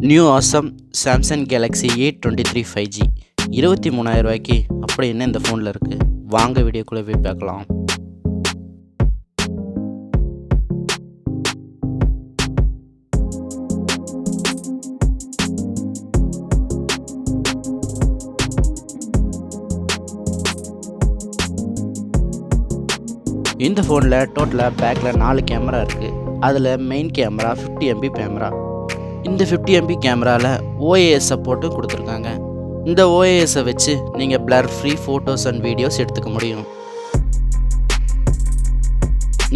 New awesome Samsung Galaxy A235G 23,000 ரூபாய்க்கு அப்படி என்ன இந்த ஃபோனில் இருக்குது. வாங்க வீடியோக்குள்ளே போய் பார்க்கலாம். இந்த ஃபோனில் டோட்டலாக பேக்கில் 4 கேமரா இருக்குது. அதில் மெயின் கேமரா 50 MP கேமரா. இந்த 50 MP கேமராவில் OIS சப்போர்ட்டும் கொடுத்துருக்காங்க. இந்த OISஐ வச்சு நீங்கள் blur free photos and videos எடுத்துக்க முடியும்.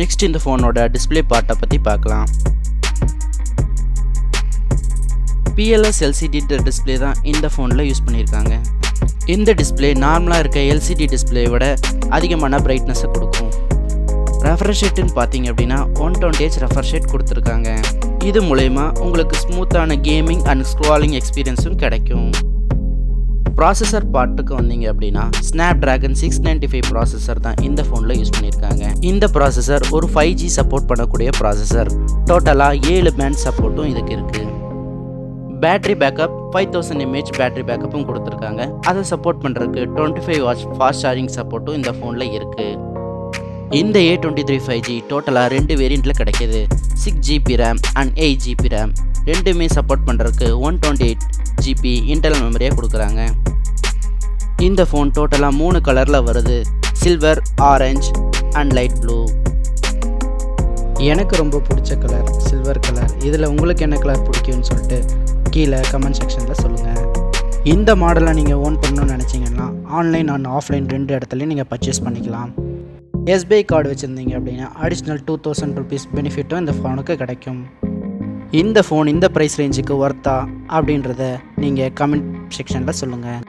நெக்ஸ்ட் இந்த ஃபோனோட டிஸ்பிளே பார்ட்டை பற்றி பார்க்கலாம். PLS LCD டிஸ்பிளே தான் இந்த ஃபோனில் யூஸ் பண்ணியிருக்காங்க. இந்த டிஸ்பிளே நார்மலாக இருக்க LCD டிஸ்பிளே விட அதிகமான பிரைட்னஸை கொடுக்கும். ரெஃப்ரெஷ் ரேட்டுன்னு பார்த்தீங்க அப்படின்னா 120Hz ரெஃப்ரெஷ் ரேட் கொடுத்துருக்காங்க. இது மூலயமா உங்களுக்கு ஸ்மூத்தான கேமிங் அண்ட் ஸ்க்ராலிங் எக்ஸ்பீரியன்ஸும் கிடைக்கும். ப்ராசஸர் பார்ட்டுக்கு வந்தீங்க அப்படின்னா ஸ்னாப்டிராகன் 695 ப்ராசஸர் தான் இந்த ஃபோனில் யூஸ் பண்ணியிருக்காங்க. இந்த ப்ராசஸர் ஒரு 5G சப்போர்ட் பண்ணக்கூடிய ப்ராசஸர். டோட்டலாக 7 பேண்ட் சப்போர்ட்டும் இதுக்கு இருக்குது. பேட்டரி பேக்கப் 5000 mAh பேட்டரி பேக்கப்பும் கொடுத்துருக்காங்க. அதை சப்போர்ட் பண்ணுறதுக்கு 25 வாட்ஸ் ஃபாஸ்ட் சார்ஜிங் சப்போர்ட்டும் இந்த ஃபோனில் இருக்குது. இந்த A235G டோட்டலாக 2 வேரியண்ட்டில் கிடைக்கிது. 6GB RAM and 8GB RAM ரெண்டுமே சப்போர்ட் பண்ணுறதுக்கு 128GB இன்டர்னல் மெமரியாக கொடுக்குறாங்க. இந்த ஃபோன் டோட்டலாக 3 கலரில் வருது. Silver, orange and light blue. எனக்கு ரொம்ப பிடிச்ச கலர் சில்வர் கலர். இதில் உங்களுக்கு என்ன கலர் பிடிக்கும்னு சொல்லிட்டு கீழே கமெண்ட் செக்ஷனில் சொல்லுங்கள். இந்த மாடலை நீங்கள் ஓன் பண்ணணும்னு நினச்சிங்கன்னா ஆன்லைன் அண்ட் ஆஃப்லைன் 2 இடத்துலையும் நீங்கள் பர்ச்சேஸ் பண்ணிக்கலாம். SBI கார்டு வச்சுருந்தீங்க அப்படின்னா அடிஷ்னல் 2000 rupees பெனிஃபிட்டும் இந்த ஃபோனுக்கு கிடைக்கும். இந்த ஃபோன் இந்த ப்ரைஸ் ரேஞ்சுக்கு ஒர்த்தா அப்படின்றத நீங்கள் கமெண்ட் செக்ஷனில் சொல்லுங்கள்.